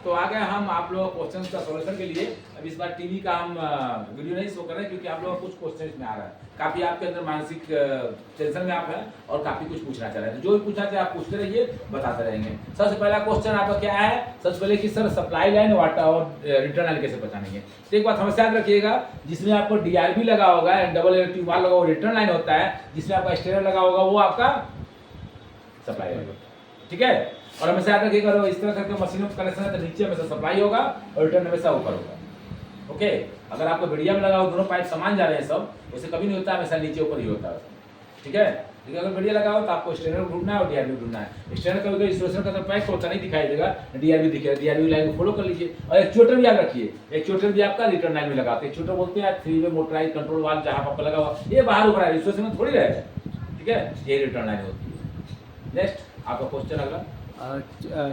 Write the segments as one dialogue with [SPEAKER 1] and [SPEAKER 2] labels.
[SPEAKER 1] तो आ गए हम आप लोगों क्वेश्चन का सॉल्यूशन के लिए। अब इस बार टीवी का हम वीडियो नहीं शो कर रहे हैं क्योंकि आप लोगों को कुछ क्वेश्चन में आ रहा है, काफी आपके अंदर मानसिक टेंशन में आप हैं और काफी कुछ पूछना चाह रहे हैं। तो जो भी पूछना चाहे आप पूछते रहिए, बताते रहेंगे। सबसे पहला क्वेश्चन आपका क्या है? सबसे पहले कि सर सप्लाई लाइन वाटर और रिटर्न लाइन कैसे पहचानेंगे? तो एक बात हमेशा याद रखिएगा, जिसमें आपको डीआरबी लगा होगा, डबल इलेक्ट्रिक वाल लगा होगा, रिटर्न लाइन होता है, जिसमें आपका स्टेयर लगा होगा, वो आपका सप्लाई लाइन होता है। ठीक है, और हमेशा याद रखिएगा इस तरह करके मशीनों का कनेक्शन है तो नीचे हमेशा सप्लाई होगा और रिटर्न हमेशा ऊपर होगा। ओके, अगर आपको मीडिया में लगा हो, दोनों पाइप समान जा रहे हैं सब, वैसे कभी नहीं होता, हमेशा नीचे ऊपर ही होता है। ठीक है, लेकिन अगर मीडिया लगा हो तो आपको स्टेनर ढूंढना है और डीआरबी ढूंढना है। स्टेनर कभी कभी इंस्टॉलेशन का पैक होता नहीं दिखाई देगा, डीआरबी दिखेगा, डीआरबी लाइन को फॉलो कर लीजिए। और एक्चुएटर भी याद रखिए, एक्चुएटर भी आपका रिटर्न लाइन में लगाते हैं। एक्चुएटर बोलते हैं 3 वे मोटराइज कंट्रोल वाल्व, जहां पर लगा हुआ ये बाहर ऊपर है, इंस्टॉलेशन में थोड़ी रहेगा। ठीक है, ये रिटर्न लाइन होती है। नेक्स्ट आपका क्वेश्चन अगला,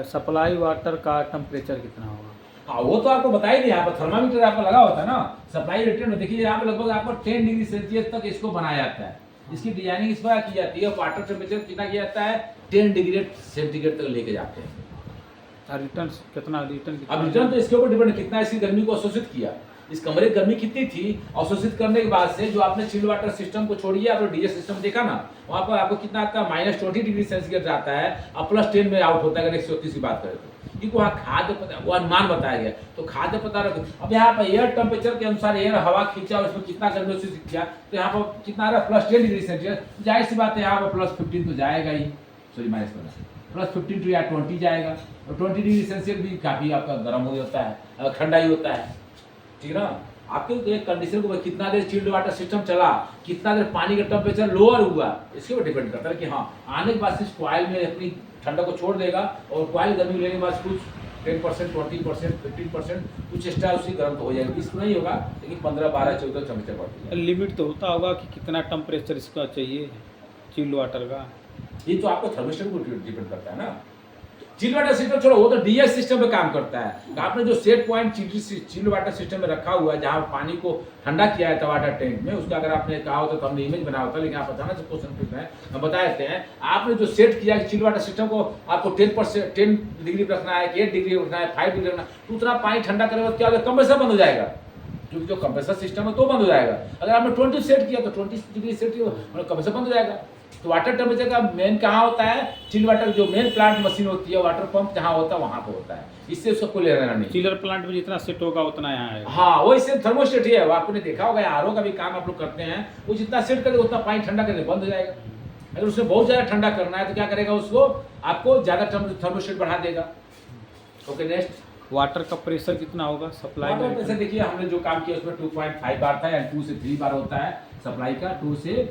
[SPEAKER 2] सप्लाई वाटर का टेम्परेचर कितना होगा?
[SPEAKER 1] हाँ वो तो आपको बता ही दिया, यहाँ पर थर्मामीटर आपका लगा होता है ना। सप्लाई रिटर्न में देखिए यहाँ पे लगभग आपको 10 डिग्री सेल्सियस तक इसको बनाया जाता है। इसकी डिजाइनिंग इस पर की जाती है। वाटर टेम्परेचर कितना किया जाता है? 10 डिग्री सेंटीग्रेड तक लेके जाते हैं।
[SPEAKER 2] रिटर्न कितना?
[SPEAKER 1] अब रिटर्न तो इसके ऊपर डिपेंड, कितना इसकी गर्मी को अवशोषित किया, इस कमरे की गर्मी कितनी थी, अवशोषित करने के बाद से जो आपने चिल्ड वाटर सिस्टम को छोड़िए, आपने डीजे सिस्टम देखा ना, वहाँ पर आपको कितना आता है? -20 डिग्री सेल्सियस आता है और +10 में आउट होता है अगर 130 की बात करें तो। क्योंकि वहाँ खाद्य पदार्थ वो अनुमान बताया गया, तो खाद्य पदार्थ अब यहाँ पर एयर टेम्परेचर के अनुसार एयर हवा खींचा और उसमें कितना गर्मी अवशोषित किया, तो यहाँ पर कितना आ रहा है? +10 डिग्री सेल्सियस। जाहिर सी बात है यहाँ पर +15 तो जाएगा ही, सॉरी -15 या 20 जाएगा। और 20 डिग्री सेल्सियस भी काफी आपका गर्म हो जाता है, ठंडा ही होता है। ठीक है ना, आपके एक कंडीशन को कितना देर चिल्ड वाटर सिस्टम चला, कितना देर पानी का टेम्परेचर लोअर हुआ, इसके ऊपर डिपेंड करता है कि हाँ आने के बाद सिर्फ कॉइल में अपनी ठंडा को छोड़ देगा और कॉइल गर्मी लेने के बाद कुछ 10%, 20%, 15% कुछ एक्स्ट्रा उसकी गर्म तो हो जाएगा। इसको नहीं होगा, लेकिन 15, 12, 14 टेम्परेचर बढ़ती है।
[SPEAKER 2] लिमिट तो होता होगा कि कितना टेम्परेचर इसका चाहिए चिल्ड वाटर का?
[SPEAKER 1] ये तो आपको थर्मिस्टर को डिपेंड करता है ना। चिल्ड वाटर सिस्टम छोड़ो, वो तो डीएस सिस्टम पे काम करता है। आपने जो set point chilled water system में रखा हुआ है, जहाँ पानी को ठंडा किया है वाटर टैंक में, उसका अगर आपने कहा होता तो हमने इमेज बनाया होता, लेकिन आप अचानक से क्वेश्चन पूछ रहे हैं, हम बता देते हैं। आपने जो सेट किया है चिल्ड वाटर सिस्टम को, आपको 10 डिग्री पे रखना है, 8 डिग्री रखना है, 5 डिग्री रखना है, तो उतना पानी ठंडा करने के बाद क्या होगा? कंप्रेसर बंद हो जाएगा, क्योंकि जो कंप्रेसर सिस्टम है तो बंद हो जाएगा। अगर आपने 20 सेट किया तो 20 डिग्री सेट किया, कंप्रेसर बंद हो जाएगा। तो वाटर टेम्परेचर का मेन कहाँ होता है? चिल्ड वाटर जो मेन प्लांट मशीन होती है, वाटर पंप जहाँ होता है वहाँ पे होता है। इससे उसको कोई लेना नहीं।
[SPEAKER 2] चिलर प्लांट में जितना सेट होगा उतना यहाँ आएगा।
[SPEAKER 1] हाँ, वो इससे थर्मोस्टेट ही है, वो आपने देखा होगा, आरओ का भी काम आप लोग करते हैं, वो जितना सेट करेगा उतना पानी ठंडा करके बंद हो जाएगा। अगर उसमें बहुत ज्यादा ठंडा करना है तो क्या करेगा? उसको आपको ज्यादा थर्मोस्टेट बढ़ा देगा। ओके, नेक्स्ट
[SPEAKER 2] वाटर का प्रेशर कितना होगा सप्लाई
[SPEAKER 1] वाटर
[SPEAKER 2] में?
[SPEAKER 1] प्रेशर देखिए हमने जो काम किया उसमें 2.5 बार था, या 2 से 3 बार होता है सप्लाई का, 2 से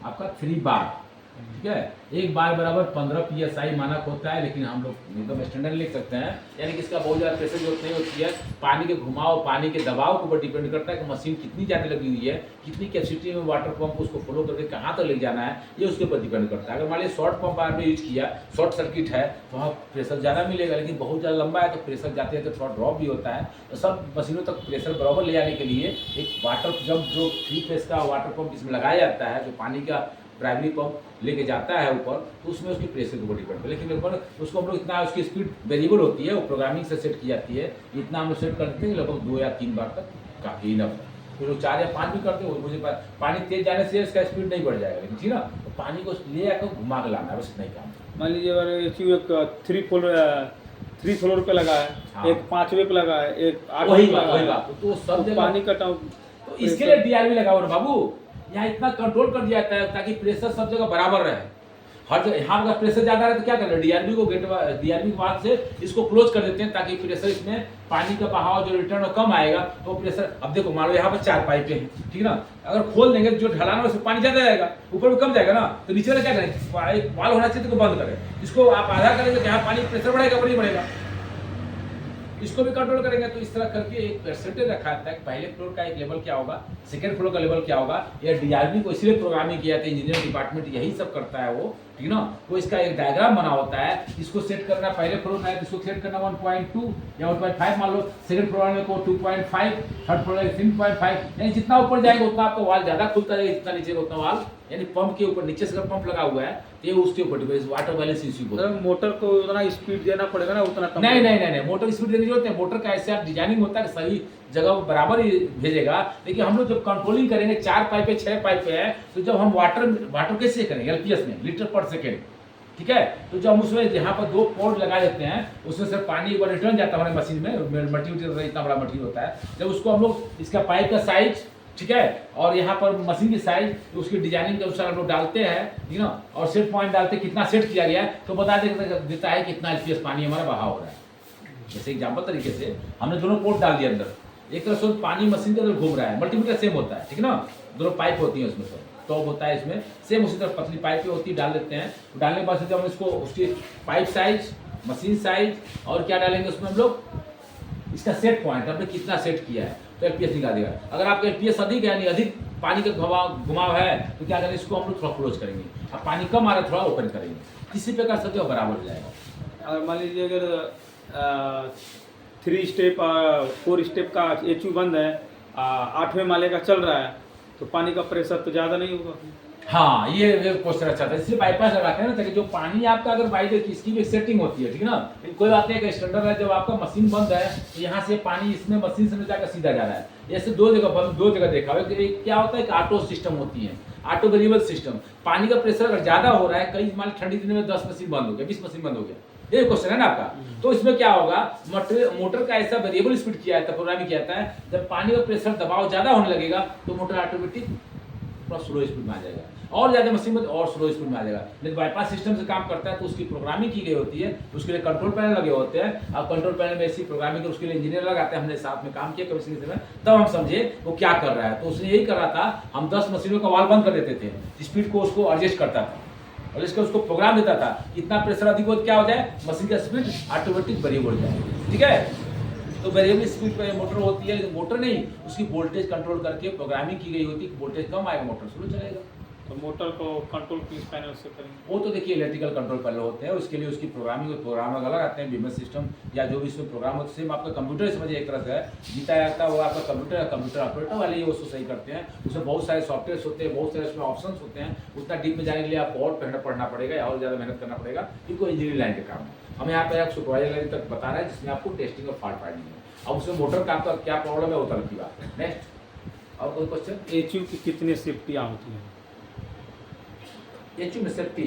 [SPEAKER 1] आपका 3 बार। ठीक है, एक बार बराबर 15 PSI मानक होता है, लेकिन हम लोग एकदम स्टैंडर्ड लिख सकते हैं, यानी कि इसका बहुत ज़्यादा प्रेशर जरूरत नहीं होती है। पानी के घुमाव, पानी के दबाव के ऊपर डिपेंड करता है कि मशीन कितनी ज़्यादा लगी हुई है, कितनी कैपेसिटी में वाटर पंप उसको फॉलो करके कहाँ तक ले जाना है, ये उसके ऊपर डिपेंड करता है। अगर मान लीजिए शॉर्ट पंप आपने यूज किया, शॉर्ट सर्किट है, तो वहाँ प्रेशर ज़्यादा मिलेगा, लेकिन बहुत ज़्यादा लंबा है तो प्रेशर जाते हैं तो थोड़ा ड्रॉप भी होता है। तो सब मशीनों तक प्रेशर बराबर ले जाने के लिए एक वाटर जब जो 3 फेस का वाटर पंप इसमें लगाया जाता है, जो पानी का प्राइमरी पंप लेके जाता है ऊपर, तो उसमें उसकी प्रेशर के ऊपर डिपेंड है। लेकिन ऊपर उसको हम लोग इतना, उसकी स्पीड वेरिएबल होती है, वो प्रोग्रामिंग से सेट की जाती है। इतना हम लोग सेट करते हैं लगभग 2 या 3 बार तक काफ़ी इनफ है। फिर लोग 4 या 5 भी करते हैं। मुझे पानी तेज जाने से इसका स्पीड नहीं बढ़ जाएगा, लेकिन ठीक ना, तो पानी को ले आकर घुमा के लाना है, बस इतना ही काम।
[SPEAKER 2] मान लीजिए एक 3 फ्लोर पे लगा है,
[SPEAKER 1] हाँ।
[SPEAKER 2] एक 5वें पे लगा है, एक 8वें
[SPEAKER 1] वही
[SPEAKER 2] पे
[SPEAKER 1] बात,
[SPEAKER 2] लगा
[SPEAKER 1] वही
[SPEAKER 2] है,
[SPEAKER 1] बात। तो सब जगह
[SPEAKER 2] पानी का
[SPEAKER 1] तो इसके लिए डीआरबी लगा हुआ है बाबू, यहाँ इतना कंट्रोल कर दिया जाता है ताकि प्रेशर सब जगह बराबर रहे। हर जगह यहाँ अगर प्रेशर ज्यादा है तो क्या करें? डीआरबी के बाद से इसको क्लोज कर देते हैं, ताकि प्रेशर इसमें पानी का बहाव जो रिटर्न कम आएगा। तो प्रेशर, अब देखो मान लो यहाँ पर 4 पाइपें हैं, ठीक ना, अगर खोल देंगे जो ढलान है उसमें पानी ज्यादा जाएगा, ऊपर भी कम जाएगा ना, तो नीचे वाला क्या करें? वाल होना चाहिए तो बंद करें, इसको आप आधा करेंगे तो यहाँ पानी प्रेशर बढ़ेगा, नहीं बढ़ेगा, इसको भी कंट्रोल करेंगे। तो इस तरह करके एक परसेंटेज रखा था, पहले फ्लोर का एक लेवल क्या होगा, सेकंड फ्लोर का लेवल क्या होगा। यह डीआरबी को इसलिए प्रोग्रामिंग किया था, इंजीनियरिंग डिपार्टमेंट यही सब करता है वो, ठीक ना। वो इसका एक डायग्राम बना होता है, इसको सेट करना पहले फ्लोर में है तो इसको सेट करना 1.2 या 1.5 मान लो, सेकंड फ्लोर में को 2.5, थर्ड फ्लोर में 3.5, यानी जितना ऊपर जाएगा उतना आपका वाल ज्यादा खुलता जाएगा, जितना नीचे उतना वाल यानी पंप के ऊपर नीचे से अगर पंप लगा हुआ है तो ये उसके ऊपर डिपेंड, वाटर बैलेंस इश्यू बोलते हैं।
[SPEAKER 2] मतलब मोटर को उतना स्पीड देना पड़ेगा ना, उतना
[SPEAKER 1] नहीं, मोटर स्पीड देने की जरूरत है। मोटर का ऐसे आप डिजाइनिंग होता है कि सही जगह वो बराबर ही भेजेगा, लेकिन हम लोग जब कंट्रोलिंग करेंगे 4 पाइप है 6 पाइप है, तो जब हम वाटर कैसे करेंगे एलपीएस में लीटर पर सेकेंड, ठीक है। तो जब हम उसमें यहाँ पर 2 पोर्ट लगा देते हैं, उसमें से पानी एक बार रिटर्न जाता है हमारे मशीन में, मटीरियल इतना बड़ा मटीरियल होता है, जब उसको हम लोग इसका पाइप का साइज, ठीक है, और यहाँ पर मशीन की साइज, तो उसकी डिजाइनिंग के अनुसार हम लोग डालते हैं, ठीक ना, और सेट पॉइंट डालते हैं कितना सेट किया गया है, तो बता देता है कितना एलपीएस पानी हमारा बहा हो रहा है। जैसे एग्जाम्पल तरीके से हमने दोनों पोर्ट डाल दिया अंदर, एक तरफ से पानी मशीन के अंदर घूम रहा है, मल्टीमीटर सेम होता है, ठीक है ना, दोनों पाइप होती है उसमें, सब टॉप होता है इसमें, सेम उसी तरह पतली पाइप होती है, डाल देते हैं। डालने के बाद जब हम इसको उसकी पाइप साइज, मशीन साइज और क्या डालेंगे उसमें हम लोग, इसका सेट पॉइंट हमने कितना सेट किया है, तो एलपीएस निकाल देगा। अगर आपका एलपीएस अधिक है, यानी अधिक पानी का घुमाव है, तो क्या करेंगे, इसको हम लोग थोड़ा क्लोज करेंगे, अब पानी कम आ रहा है थोड़ा ओपन करेंगे, किसी प्रकार से जो बराबर हो जाएगा।
[SPEAKER 2] अगर मान लीजिए अगर 3 स्टेप 4 स्टेप का एचयू बंद है, 8वें माले का चल रहा है, तो पानी का प्रेशर तो ज़्यादा नहीं होगा।
[SPEAKER 1] हाँ, ये क्वेश्चन अच्छा था, इसलिए बाईपास लगाते हैं ना, ताकि जो पानी आपका अगर बाई इसकी भी सेटिंग होती है, ठीक है ना, कोई बात नहीं है। स्टैंडर्ड है, जब आपका मशीन बंद है तो यहाँ से पानी इसमें मशीन से जाकर सीधा जा रहा है। ऐसे 2 जगह देखा हुआ, एक क्या होता है कि ऑटो सिस्टम होती है, ऑटो वेरिएबल सिस्टम। पानी का प्रेशर अगर ज्यादा हो रहा है, कई मान ठंडी दिन में 10 मशीन बंद हो गया, 20 मशीन बंद हो गया, ये क्वेश्चन है ना आपका। तो इसमें क्या होगा, मोटर का ऐसा वेरिएबल स्पीड किया है, प्रोग्रामिंग किया है, जब पानी का प्रेशर दबाव ज्यादा होने लगेगा तो मोटर ऑटोमेटिक थोड़ा स्लो स्पीड में आ जाएगा, और ज्यादा मशीन में और स्लो स्पीड में आ जाएगा। लेकिन बाईपास सिस्टम से काम करता है तो उसकी प्रोग्रामिंग की गई होती है, उसके लिए कंट्रोल पैनल लगे होते हैं, और कंट्रोल पैनल में ऐसी प्रोग्रामिंग उसके लिए इंजीनियर लगाते हैं। हमने साथ में काम किया कमीशन में, तब हम समझे वो क्या कर रहा है। तो उसने यही कर रहा था, हम 10 मशीनों का वाल बंद कर देते थे, स्पीड को उसको एडजस्ट करता था, और इसका उसको प्रोग्राम देता था, कितना प्रेशर अधिक हो क्या हो जाए, मशीन का स्पीड ऑटोमेटिक वेरिएबल हो जाए, ठीक है। तो वेरिएबल स्पीड पे मोटर होती है, लेकिन मोटर नहीं, उसकी वोल्टेज कंट्रोल करके प्रोग्रामिंग की गई होती है, वोल्टेज कम आएगा मोटर स्लो चलेगा।
[SPEAKER 2] तो मोटर को कंट्रोल किस पैनल से करेंगे?
[SPEAKER 1] वो तो देखिए इलेक्ट्रिकल कंट्रोल पैनल होते हैं, उसके लिए उसकी प्रोग्रामिंग और प्रोग्राम अलग आते हैं, बीएमएस सिस्टम या जो भी इसमें प्रोग्राम होते हैं, सेम आपका कंप्यूटर समझिए एक तरह से है, जीता जाता है वो आपका कंप्यूटर ऑपरेटर वाले ही उसको सही करते हैं। उसमें बहुत सारे सॉफ्टवेयर होते हैं, बहुत सारे उसमें ऑप्शन होते हैं, उतना डीप में जाने के लिए आपको और पढ़ना पड़ेगा और ज़्यादा मेहनत करना पड़ेगा, क्योंकि इंजीनियरिंग लाइन का काम है। हम यहाँ पे सुपरवाइजर लाइन तक बता रहे हैं, जिसमें आपको टेस्टिंग और फॉल्ट फाइंडिंग है। अब उसमें मोटर का आपका क्या प्रॉब्लम है वो तरह की बात है। नेक्स्ट और कोई क्वेश्चन?
[SPEAKER 2] एचयू की कितनी सेफ्टियाँ होती हैं?
[SPEAKER 1] एचयू में सेफ्टी,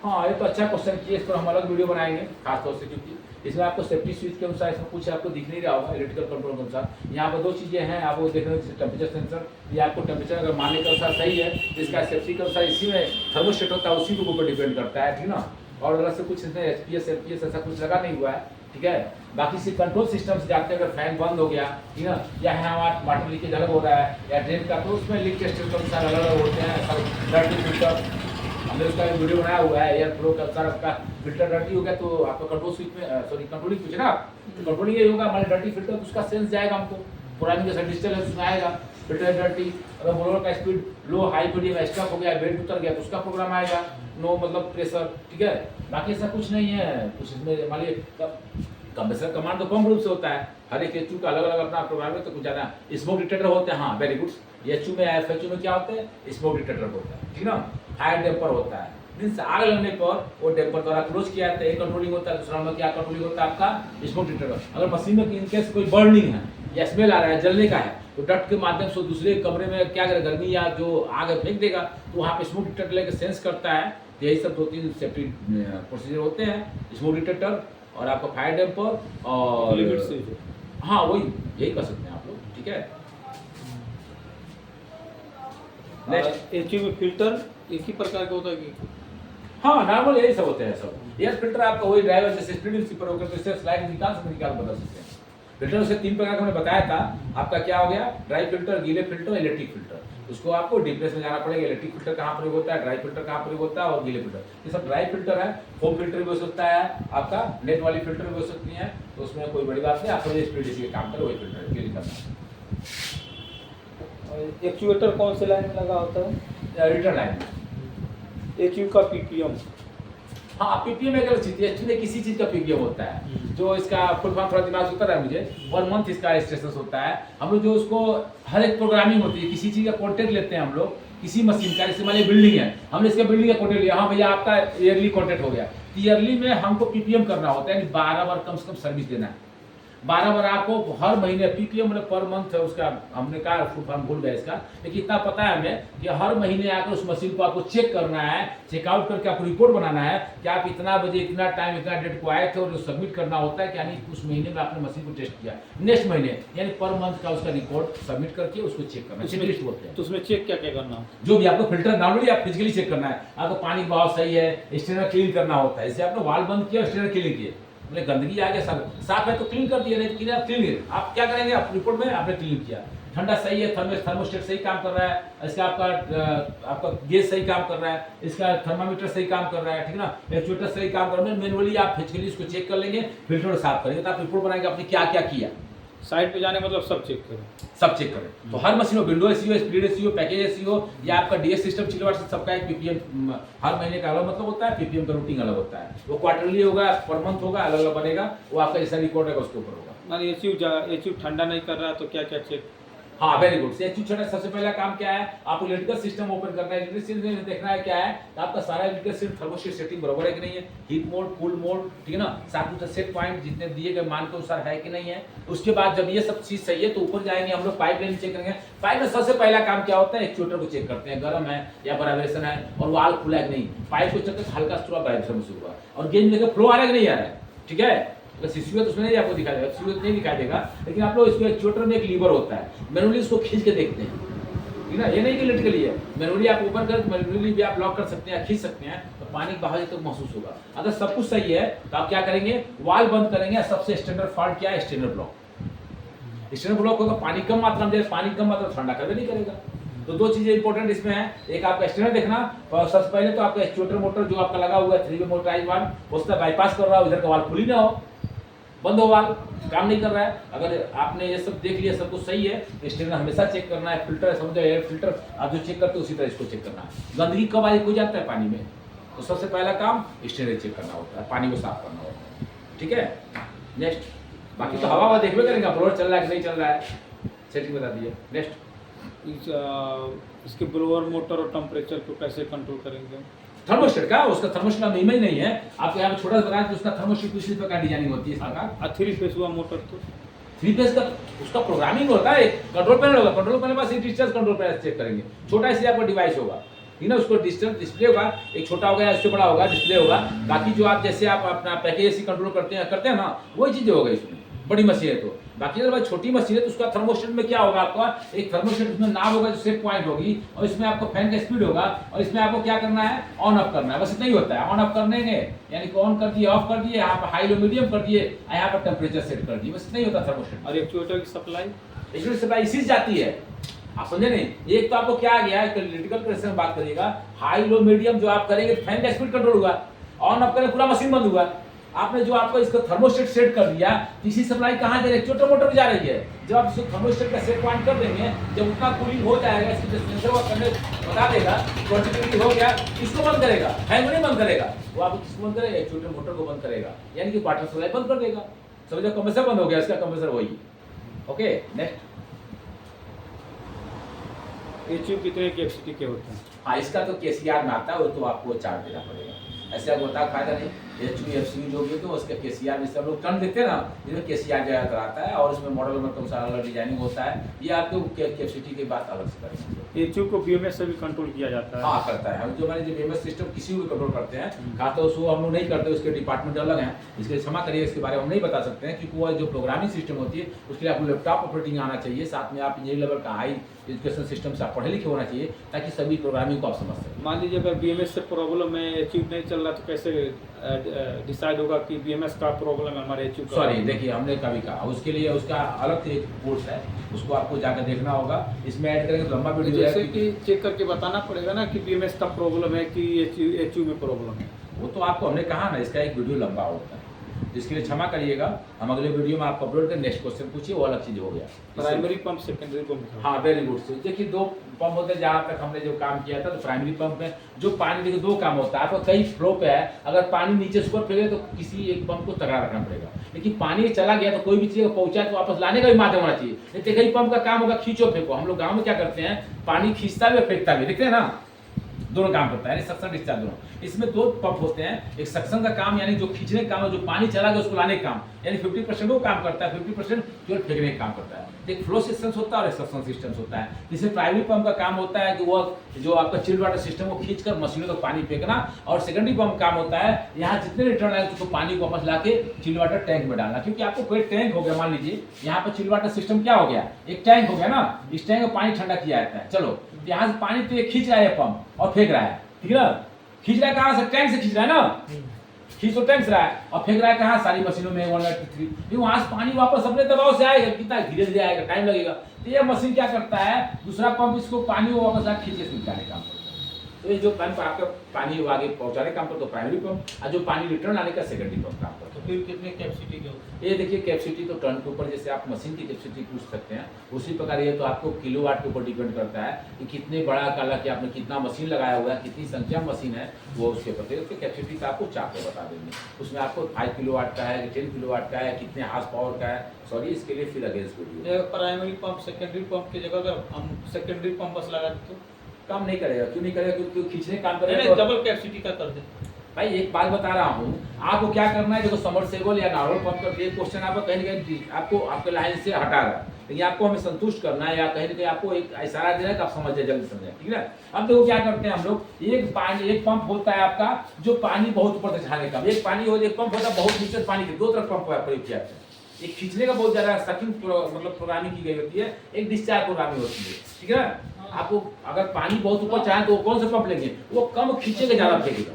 [SPEAKER 1] हाँ ये तो अच्छा क्वेश्चन किया, इस पर हम अलग वीडियो बनाएंगे खासतौर से, क्योंकि इसमें आपको सेफ्टी स्विच के अनुसार इसमें कुछ आपको दिख नहीं रहा होगा, इलेक्ट्रिकल कंट्रोल के अनुसार। यहाँ पर 2 चीज़ें हैं आपको देखने, टेम्परेचर सेंसर, ये आपको टेम्परेचर अगर मानने के अनुसार सही है, इसका सेफ्टी के अनुसार इसी में थर्मोस्टेट होता है, उसी के ऊपर डिपेंड करता है, ठीक ना। और अलग से कुछ इसमें एचपीएस एलपीएस ऐसा कुछ लगा नहीं हुआ है, ठीक है। बाकी से कंट्रोल सिस्टम से जाते हैं, अगर फैन बंद हो गया, ठीक है, या यहाँ वाटर लीकेज अलग हो रहा है या ड्रेन का, तो उसमें लीक टेस्ट के अनुसार अलग अलग होते हैं। डर्टी फिल्टर हमने उसका वीडियो बनाया हुआ है, एयर फ्लो के अनुसार आपका फिल्टर डर्टी हो गया तो आपका कंट्रोल स्विच में सॉरी कंट्रोलिंग पूछे ना आप, कंट्रोलिंग यही होगा, हमारे डर्टी फिल्टर तो उसका सेंस जाएगा हमको, पुरानी जैसा डिजिटल है उसमें आएगा फिल्टर डर्टी। अगर ब्लोअर का स्पीड लो हाई मीडियम स्टॉप हो गया, बेल्ट उतर गया, तो उसका प्रोग्राम आएगा, नो मतलब प्रेशर, ठीक है। बाकी ऐसा कुछ नहीं है कुछ इसमें, मान लीजिए कंप्रेसर कमांड तो कम रूप से होता है, हर एक एचयू का अलग अलग अपना प्रोग्राम है, तो कुछ ज़्यादा स्मोक डिटेक्टर होते हैं, हाँ वेरी गुड। एचयू में एफएचयू में क्या होता है, स्मोक डिटेक्टर होता है, ठीक ना। फायर डैम्पर होता है, मीन्स आग लगने पर वो डैम्पर द्वारा क्लोज किया जाता है, एक कंट्रोलिंग होता है। दूसरा में क्या कंट्रोलिंग होता है आपका, स्मोक डिटेक्टर। अगर मशीन में इनकेस कोई बर्निंग है या स्मेल आ रहा है, जलने का है, तो डक्ट के माध्यम से दूसरे कमरे में क्या करेगा, गर्मी या जो आग फेंक देगा, तो वहाँ पे स्मोक डिटेक्टर लेकर सेंस करता है। तो यही सब 2-3 सेफ्टी प्रोसीजर होते हैं, स्मोक डिटेक्टर और आपका फायर डैम्पर और
[SPEAKER 2] लिमिट से,
[SPEAKER 1] हाँ वही यही कर सकते हैं आप लोग, ठीक है। नेक्स्ट
[SPEAKER 2] एचयू में फिल्टर एक ही प्रकार का होता है कि?
[SPEAKER 1] हाँ नॉर्मल यही सब होते हैं सब। एयर फिल्टर आपका वही ड्राइवर जैसे स्प्लिट स्लीपर होकर तो इससे स्लाइड निकाल बदल सकते हैं। फिल्टर से 3 प्रकार का हमने बताया था, आपका क्या हो गया, ड्राई फिल्टर, गीले फिल्टर, इलेक्ट्रिक फिल्टर। उसको आपको डिप्रेस में जाना पड़ेगा, इलेक्ट्रिक फिल्टर कहाँ प्रयोग होता है, ड्राई फिल्टर कहाँ प्रयोग होता है और गीले फिल्टर। ये सब ड्राई फिल्टर है, फोम फिल्टर भी हो सकता है, आपका नेट वाली फिल्टर भी हो सकती है, तो उसमें कोई बड़ी बात नहीं, आप स्पीड इसी काम करो वही फिल्टर के लिए करना।
[SPEAKER 2] एक्चुएटर कौन से लाइन में लगा होता है?
[SPEAKER 1] Return line.
[SPEAKER 2] एचयू का पीपीएम,
[SPEAKER 1] हाँ पीपीएम एक अलग चीज है, एक्चुअली किसी चीज का पीपीएम होता है, जो इसका फुल फॉर्म थोड़ा दिमाग से उतर रहा है मुझे, 1 मंथ इसका स्टेटस होता है। हम लोग जो उसको हर एक प्रोग्रामिंग होती है, किसी चीज का कॉन्टेक्ट लेते हैं हम लोग, किसी मशीन का, जैसे मान लीजिए बिल्डिंग है, हमने इसका बिल्डिंग का कॉन्ट्रैक्ट लिया, हाँ भैया आपका ईयरली कॉन्ट्रैक्ट हो गया, ईयरली में हमको पीपीएम करना होता है, यानी 12 बार कम से कम सर्विस देना है। 12 बार आपको हर महीने पीपीएम मतलब पर मंथ है उसका, हमने कहा फुल फॉर्म भूल गए इसका, लेकिन इतना पता है हमें कि हर महीने आकर उस मशीन को आपको चेक करना है, चेकआउट करके आपको रिपोर्ट बनाना है कि आप इतना बजे इतना टाइम इतना डेट को आए थे, और जो सबमिट करना होता है कि यानी उस महीने में आपने मशीन को टेस्ट किया, नेक्स्ट महीने यानी पर मंथ का उसका रिपोर्ट सबमिट करके उसको चेक करना है।
[SPEAKER 2] तो उसमें चेक क्या क्या करना हो?
[SPEAKER 1] जो भी आपको फिल्टर डाउनलोड या फिजिकली चेक करना है, आपको पानी का बहाव सही है, स्टेनर क्लीन करना होता है, जैसे आपने वाल बंद किया स्टेनर क्लीन किए, मतलब गंदगी आ गया सब साफ है तो क्लीन कर दिया, नहीं क्लीन आप क्लीन, आप क्या करेंगे, आप रिपोर्ट में आपने क्लीन किया, ठंडा सही है, थर्मोस्टेट सही काम कर रहा है, इसका आपका गेज सही काम कर रहा है, इसका थर्मामीटर सही काम कर रहा है, ठीक है ना, एक्चुएटर सही काम कर रहा है, मैनुअली आप फिजिकली इसको चेक कर लेंगे, फिल्टर साफ करेंगे, तो आप रिपोर्ट बनाएंगे आपने क्या क्या किया।
[SPEAKER 2] साइट पे जाने मतलब सब चेक करें,
[SPEAKER 1] सब चेक करें। तो हर मशीन हो, विंडो एसी हो, स्पीड एसी हो, पैकेज एसी हो, या आपका डीएस सिस्टम चिलवाट से सबका एक पीपीएम हर महीने का अलग मतलब होता है, पीपीएम का रूटीन अलग होता है, वो क्वार्टरली होगा, पर मंथ होगा, अलग अलग बनेगा, वो आपका जैसा रिकॉर्ड है उसके ऊपर होगा।
[SPEAKER 2] मान एचयू ठंडा नहीं कर रहा है तो क्या क्या चेक?
[SPEAKER 1] हाँ वेरी गुड। सबसे पहला काम क्या है, आपको इलेक्ट्रिकल सिस्टम ओपन करना है, इलेक्ट्रिकल सिस्टम देखना है क्या है, तो आपका सारा इलेक्ट्रिकल सिस्टम थर्मोस्टेट सेटिंग बराबर है कि नहीं है, हीट मोड, कूल मोड, ठीक है ना, साथ में सेट पॉइंट जितने दिए गए मान के अनुसार है कि नहीं है। उसके बाद जब ये सब चीज सही है तो ऊपर जाएंगे हम लोग, पाइप लाइन चेक करेंगे। पाइप में सबसे पहला काम क्या होता है, एक्चुएटर को चेक करते हैं, गर्म है या वाइब्रेशन है, और वाल खुला है कि नहीं, पाइप को चेक करके हल्का थोड़ा वाइब्रेशन शुरू हुआ, और गेज में फ्लो आ रहा है कि नहीं आ रहा है, ठीक है। सीसीयू तो उसमें नहीं आपको दिखाई देगा, सीसीयू नहीं दिखाई देगा, लेकिन आप लोग इसमें एक्चुएटर में एक लीवर होता है, मैनुअली इसको खींच के देखते हैं, ठीक है ना, ये नहीं कि इलेक्ट्रिकली है, मैनुअली आप ओपन कर, मैनुअली भी आप लॉक कर सकते हैं, खींच सकते हैं, तो पानी का बहाव तो महसूस होगा। अगर सब कुछ सही है तो आप क्या करेंगे, वाल बंद करेंगे। सबसे स्टैंडर्ड फॉल्ट क्या है, स्टैंडर्ड ब्लॉक। स्टैंडर्ड ब्लॉक होगा, पानी कम मात्रा में, पानी कम मात्रा ठंडा कभी नहीं करेगा। तो दो चीजें इंपॉर्टेंट इसमें है, एक आपका स्टैंडर्ड देखना, और सबसे पहले तो आपका एक्चुएटर मोटर जो आपका लगा हुआ है 3 वे मोटराइज वाल, उसका बाईपास कर रहा हो, इधर का वाल खुल ही ना हो, बंद हो, वाल काम नहीं कर रहा है। अगर आपने ये सब देख लिया, सब कुछ सही है, तो स्टेनर हमेशा चेक करना है। फिल्टर समझो, एयर फिल्टर आप जो चेक करते हो उसी तरह इसको चेक करना है। गंदगी कब आई हो जाता है पानी में, तो सबसे पहला काम स्टेनर चेक करना होता है, पानी को साफ करना होता है, ठीक है। नेक्स्ट, बाकी तो हवा देख भी करेंगे, ब्लोअर चल रहा है कि नहीं चल रहा है, सेटिंग बता दिए। नेक्स्ट,
[SPEAKER 2] इसके ब्लोअर मोटर और टेम्परेचर को कैसे कंट्रोल करेंगे?
[SPEAKER 1] थर्मोस्टेट का, उसका थर्मोस्टेट का नियम ही नहीं है। आपको यहाँ पे छोटा सा बताया कि उसका थर्मोस्टेट कुछ इस प्रकार डिजाइनिंग होती है इसका।
[SPEAKER 2] 3 फेस हुआ मोटर तो
[SPEAKER 1] 3 फेस का उसका प्रोग्रामिंग होता है, एक कंट्रोल पैनल होगा, कंट्रोल पैनल पास डिस्टेंस कंट्रोल पैनल चेक करेंगे, छोटा इसलिए आपका डिवाइस होगा, ठीक है ना, उसको डिस्टेंस डिस्प्ले होगा, एक छोटा होगा या इससे बड़ा होगा, डिस्प्ले होगा। बाकी जो आप जैसे आप अपना पैकेज ऐसी कंट्रोल करते हैं ना, वही चीजें होगा इसमें, बड़ी मशीन है तो। बाकी अगर छोटी मशीन है तो उसका थर्मोस्टेट में क्या होगा, आपका एक थर्मोस्टेट में नाम होगा जो सेट पॉइंट होगी, और इसमें आपको फैन का स्पीड होगा, और इसमें आपको क्या करना है, ऑन ऑफ करना है, बस इतना ही होता है। ऑन ऑफ करने के यानी कि ऑन कर दिए, ऑफ कर दिए, यहाँ पर हाई लो मीडियम कर दिए, यहाँ पर टेम्परेचर सेट कर दिए, बस इतना ही होता है थर्मोस्टेट।
[SPEAKER 2] और एक्चुएटर की सप्लाई,
[SPEAKER 1] एक्चुएटर सप्लाई इसी से जाती है, आप समझे नहीं। एक तो आपको क्या आ गया, इलेक्ट्रिकल प्रेशर में बात करिएगा, हाई लो मीडियम जो आप करेंगे फैन का स्पीड कंट्रोल होगा, ऑन ऑफ करें पूरा मशीन बंद हुआ। आपने जो आपको इसका थर्मोस्टेट सेट कर दिया, इसी सप्लाई कहाँ जा रही है, एक्चुएटर मोटर में जा रही है। जब आप इसको थर्मोस्टेट का सेट पॉइंट कर देंगे, जब उतना कूलिंग हो जाएगा, इसके सेंसर वो करने बता देगा 20 डिग्री हो गया, इसको बंद करेगा, फैन को नहीं बंद करेगा, वो आपको किसको बंद करेगा, एक्चुएटर मोटर को बंद करेगा, यानी कि वाटर सप्लाई बंद कर देगा। समझो, कंप्रेसर बंद हो गया, इसका कंप्रेसर वही। ओके, नेक्स्ट,
[SPEAKER 2] एचयू कितने कैपेसिटी के होते हैं?
[SPEAKER 1] हाँ, इसका तो केसीआर में आता है, वो तो आपको चार्ज देना पड़ेगा, ऐसे आपको होता फायदा नहीं। एचयू एफसीयू जो भी तो उसका केसीआर में सब लोग टर्न देते हैं ना, जिसमें केसीआर ज़्यादातर आता है, और इसमें मॉडल में तो सारा अलग डिजाइनिंग होता है, ये आपको कैपेसिटी की बात अलग से करेंगे।
[SPEAKER 2] एचयू को बीएमएस से भी कंट्रोल किया जाता है?
[SPEAKER 1] हाँ, करता है। हम जो मैंने जो बीएमएस सिस्टम किसी को भी कंट्रोल करते हैं, खाते उसको हम लोग नहीं करते, उसके डिपार्टमेंट अलग हैं, इसके क्षमा करिए, इसके बारे में हम नहीं बता सकते हैं, क्योंकि वो जो प्रोग्रामिंग सिस्टम होती है उसके लिए आपको लैपटॉप ऑपरेटिंग आना चाहिए, साथ में आप इंजीनियरिंग लेवल का हाई एजुकेशन सिस्टम से आप पढ़े लिखे होना चाहिए, ताकि सभी प्रोग्रामिंग को आप समझ सकें।
[SPEAKER 2] मान लीजिए अगर बीएमएस से प्रॉब्लम है, एचयू नहीं चल रहा, तो कैसे डिसाइड होगा कि बीएमएस का प्रॉब्लम है हमारे एचयू का?
[SPEAKER 1] सॉरी, देखिए हमने कभी कहा उसके लिए उसका अलग से एक कोर्स है, उसको आपको जाकर देखना होगा, इसमें ऐड करेंगे तो लंबा वीडियो है।
[SPEAKER 2] जैसे कि चेक करके बताना पड़ेगा ना कि बीएमएस का प्रॉब्लम है कि एचयू में प्रॉब्लम है,
[SPEAKER 1] वो तो आपको हमने कहा ना, इसका एक वीडियो लंबा होता है, जिसके लिए क्षमा करिएगा, हम अगले वीडियो में आपको अपलोड करें। नेक्स्ट क्वेश्चन पूछिए, वो अलग चीज हो गया।
[SPEAKER 2] Primary pump, secondary pump.
[SPEAKER 1] हाँ, वेरी गुड। देखिए 2 पंप होते हैं, जहाँ तक हमने जो काम किया था, तो प्राइमरी पंप में जो पानी, देखिए 2 काम होता है, आपको कई फ्लो पे है, अगर पानी नीचे से ऊपर फेंके तो किसी एक पंप को तगड़ा रखना पड़ेगा, लेकिन पानी चला गया तो कोई भी चीज़ पहुंचा तो वापस लाने का भी माध्यम होना चाहिए। नहीं तो कहीं पंप का काम होगा खींचो फेंको। हम लोग गाँव में क्या करते हैं, पानी खींचता भी और फेंकता भी, देखते हैं ना, दोनों काम करता है, यानी सक्शन डिस्चार्ज दोनों। इसमें दो पंप होते हैं, एक सक्शन का काम यानी जो खींचने का काम है, जो पानी चला गया उसको लाने का काम, यानी 50% वो काम करता है, 50% जो फेंकने का काम करता है। एक फ्लो सिस्टम होता है और एक सक्शन सिस्टम होता है। जिसमें प्राइमरी पंप का काम होता है कि वो जो आपका चिल्ड वाटर सिस्टम को खींचकर मशीनों तक पानी फेंकना, और सेकेंडरी पंप काम होता है यहाँ जितने रिटर्न आए उसको पानी को वापस ला के चिल्ड वाटर टैंक में डालना। क्योंकि आपको कोई टैंक हो गया, मान लीजिए यहाँ पर चिल्ड वाटर सिस्टम क्या हो गया, एक टैंक हो गया ना, इस टैंक में पानी ठंडा किया जाता है। चलो यहाँ से पानी तो ये खींच रहा है पंप और फेंक रहा है, ठीक है ना, खींच रहा है कहाँ से, टैंक से खींच रहा है ना, खींच तो टैंक से रहा है और फेंक रहा है कहाँ, सारी मशीनों में 1 2 3, वहां से पानी वापस अपने दबाव से आएगा, कितना धीरे धीरे आएगा, टाइम लगेगा। तो ये मशीन क्या करता है, दूसरा पंप इसको पानी को वापस आके खींचे निकालने का काम करता है। तो ये जो पंप आपका पानी को आगे पहुंचाने का काम करता है प्राइमरी पंप, और जो पानी रिटर्न आने का सेकेंडरी पंप काम करता है।
[SPEAKER 2] तो फिर कितने कैपेसिटी के होते हैं?
[SPEAKER 1] ये देखिए कैपेसिटी तो टन के ऊपर, जैसे आप मशीन की कैपेसिटी पूछ सकते हैं, उसी प्रकार ये तो आपको किलोवाट के ऊपर डिपेंड करता है कि कितने बड़ा काला कि आपने कितना मशीन लगाया हुआ है, कितनी संख्या मशीन है, वो उसके ऊपर उसकी कैपेसिटी का आपको चार्ट पे बता देंगे। उसमें आपको 5 किलोवाट का है, 10 किलोवाट का है, कितने हार्स पावर का है, सॉरी इसके लिए फिर against video.
[SPEAKER 2] Primary pump secondary pump की जगह अगर हम सेकेंडरी पंप बस लगा दें तो
[SPEAKER 1] काम नहीं करेगा, क्यों नहीं करेगा, क्योंकि खींचने काम
[SPEAKER 2] नहीं,
[SPEAKER 1] करेगा।
[SPEAKER 2] डबल कैपेसिटी का कर दें।
[SPEAKER 1] भाई एक बात बता रहा हूँ, आपको क्या करना है, देखो सबमर्सिबल या नॉर्मल पंप का ये क्वेश्चन आपको कहीं ना कहीं आपको आपके लाइन से हटा रहा है, लेकिन आपको हमें संतुष्ट करना है या कहीं ना कहीं आपको एक इशारा देना है कि आप समझ जाए, जल्दी समझे, ठीक है। अब देखो क्या करते हैं हम लोग, एक पंप होता है आपका जो पानी बहुत ऊपर तक छाने का, एक पंप होता है बहुत नीचे पानी के, दो तरफ पंप प्रयोग किया जाता है। एक खींचने का बहुत ज्यादा सकिंग मतलब प्रोग्रामिंग की गई होती है, एक डिस्चार्ज प्रोग्रामिंग होती है, ठीक है ना। आपको अगर पानी बहुत ऊपर चाहे तो कौन सा पंप लेंगे, वो कम खींचेगा, ज्यादा फेंकेगा।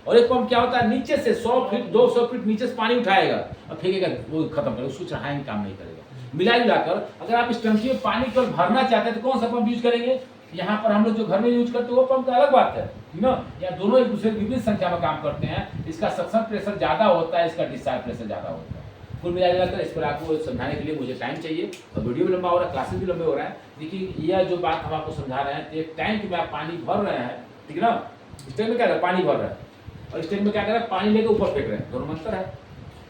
[SPEAKER 1] और एक पंप क्या होता है, नीचे से 100 फीट 200 फीट नीचे से पानी उठाएगा और फेंकेगा, वो खत्म करेगा, उसको चढ़ाएंगे काम नहीं करेगा। मिलाकर अगर आप इस टंकी में पानी केवल भरना चाहते हैं तो कौन सा पंप यूज करेंगे, यहाँ पर हम लोग जो घर में यूज करते हैं वो पंप का अलग बात है, ठीक ना। या दोनों एक दूसरे की विभिन्न संख्या में काम करते हैं, इसका सक्शन प्रेशर ज्यादा होता है, इसका डिस्चार्ज प्रेशर ज्यादा होता है। कुल मिलाकर इस पर आपको समझाने के लिए मुझे टाइम चाहिए और वीडियो भी लंबा हो रहा है, क्लासेस भी लंबे हो रहा है। देखिए यह जो बात हम आपको समझा रहे हैं, एक टैंक में आप पानी भर रहे हैं, ठीक है ना, इस टैंक में क्या कर रहे हैं, पानी भर रहे हैं, और इस टैंक में क्या कर रहे हैं, पानी लेकर ऊपर फेंक रहे हैं, दोनों में अंतर है।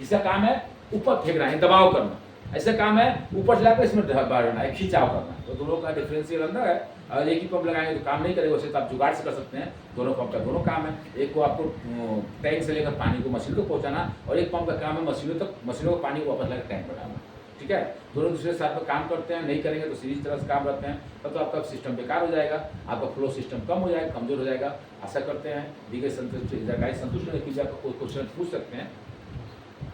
[SPEAKER 1] इसका काम है ऊपर फेंक रहे हैं, दबाव करना, ऐसा काम है ऊपर से लाकर इसमें भरना है, खिंचाव करना। तो दोनों का डिफरेंशियल अंदर है। और एक ही पंप लगाएंगे तो काम नहीं करेगा, वैसे तो आप जुगाड़ से कर सकते हैं। दोनों पंप का दोनों काम है, एक को आपको टैंक से लेकर पानी को मशीन को पहुंचाना, और एक पंप का काम है मशीनों को पानी को वापस लेकर टैंक में डालना, ठीक है। दोनों दूसरे साथ में काम करते हैं, नहीं करेंगे तो सीरीज तरह से काम करते हैं, तब तो आपका सिस्टम बेकार हो जाएगा, आपका फ्लो सिस्टम कम हो जाएगा, कमजोर हो जाएगा। आशा करते हैं दी गई संतुष्ट होने की आपको कोई क्वेश्चन पूछ सकते हैं।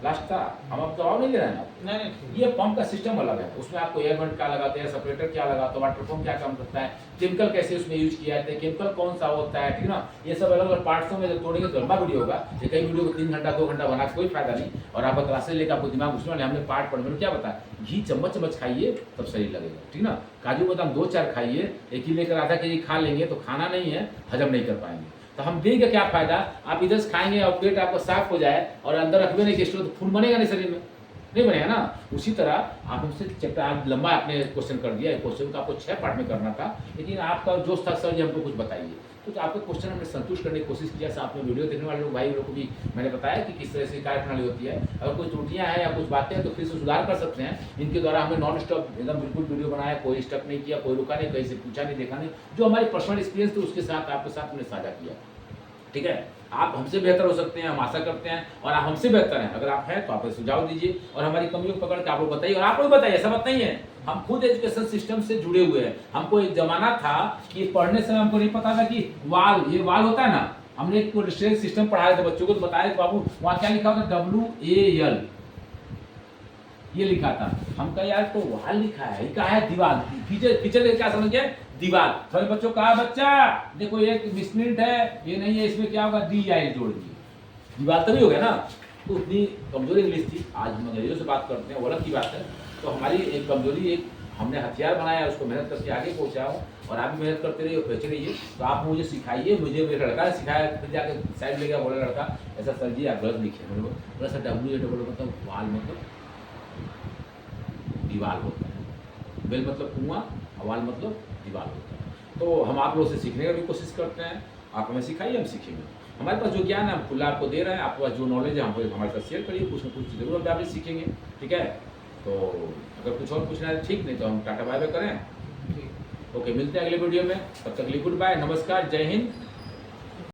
[SPEAKER 1] लास्ट था, हम अब जवाब नहीं दे रहे हैं।
[SPEAKER 2] नहीं,
[SPEAKER 1] ये पंप का सिस्टम अलग है, उसमें आपको एयर वेंट क्या लगाते हैं, सेपरेटर क्या लगाते हैं, वाटर पंप क्या काम करता है, केमिकल कैसे उसमें यूज किया जाता है, केमिकल कौन सा होता है, ठीक ना। ये सब अलग अलग पार्ट्स में जब तोड़ेंगे तो लंबा वीडियो होगा, ये कई वीडियो को 3 घंटा 2 घंटा बना कोई फायदा नहीं। और आपका क्लासेस लेकर आपको दिमाग घुसने वाले, हमने पार्ट पढ़ में क्या बताया, घी चम्मच खाइए तब सही लगेगा, ठीक ना। काजू बादाम 2-4 खाइए, एक ही लेकर आधा केजी खा लेंगे तो खाना नहीं है, हजम नहीं कर पाएंगे। तो हम देंगे क्या फायदा, आप इधर से खाएंगे और पेट आपका साफ हो जाए और अंदर रखबे नहीं कि तो खून बनेगा नहीं शरीर में, नहीं बनेगा ना। उसी तरह आप हमसे चैप्टर आप लंबा आपने क्वेश्चन कर दिया, क्वेश्चन को आपको 6 पार्ट में करना था, लेकिन आपका जोश था सर जी हमको कुछ बताइए, तो आपके क्वेश्चन हमने संतुष्ट करने की कोशिश किया। साथ में वीडियो देखने वाले लोग भाई लोग को भी मैंने बताया कि किस तरह से कार्य प्रणाली होती है। अगर कोई त्रुटियां हैं या कुछ बातें हैं तो फिर से सुधार कर सकते हैं। इनके द्वारा हमने नॉन स्टॉप एकदम बिल्कुल वीडियो बनाया, कोई स्टक नहीं किया, कोई रुका नहीं, कहीं से पूछा नहीं, देखा नहीं, जो हमारी पर्सनल एक्सपीरियंस थे उसके साथ आपके साथ हमने साझा किया, ठीक है। आप हमसे बेहतर हो सकते हैं, हम आशा करते हैं, और आप हमसे बेहतर हैं। अगर आप हैं तो आप सुझाव दीजिए और हमारी कमियों को पकड़ के आप लोग बताइए, और आप लोग बताइए, ऐसा बात नहीं है। हम खुद एजुकेशन सिस्टम से जुड़े हुए हैं। हमको एक जमाना था कि पढ़ने समय हमको नहीं पता था कि ये वाल होता है ना, हमने एक रजिस्ट्रेशन सिस्टम पढ़ाया था बच्चों को, तो बताया बाबू वहाँ क्या लिखा होता, WAL ये लिखा था। हम कहा यार तो वाल लिखा है, क्या है, दीवार, फीचर क्या समझ गए, दीवार। थोड़े बच्चों कहा बच्चा देखो एक मिसप्रिंट है, ये नहीं है, इसमें क्या होगा, DIL जोड़ दिए, दीवार तभी हो गया ना। तो उतनी कमजोरी इंग्लिश थी। आज हम अंग्रेजों से बात करते हैं, वो अलग की बात है। तो हमारी एक कमजोरी, एक हमने हथियार बनाया, उसको मेहनत करके आगे पहुँचाया हूँ, और आप भी मेहनत करते रहिए और बेचे रहिए। तो आप मुझे सिखाइए, मुझे मेरे लड़का ने सिखाया, फिर जाकर साइड ले गया, बोला लड़का ऐसा सर जी आप गलत लिखे, मेरे को सर WAL मतलब वाल मतलब दीवार होता है, बेल मतलब कुआं, वाल मतलब दीवार होता है। तो हम आप लोगों से सीखने का भी कोशिश करते हैं, आप हमें सिखाइए, हम सीखेंगे। हमारे पास जो ज्ञान है हम खुला आपको दे रहे हैं, आपके पास जो नॉलेज है हमको हमारे साथ शेयर करिए, कुछ ना कुछ जरूर हम आप सीखेंगे, ठीक है। तो अगर कुछ और पूछना है ठीक, नहीं तो हम टाटा बाय बाय करें। ओके, मिलते हैं अगले वीडियो में, तब तक के लिए गुड बाय, नमस्कार, जय हिंद।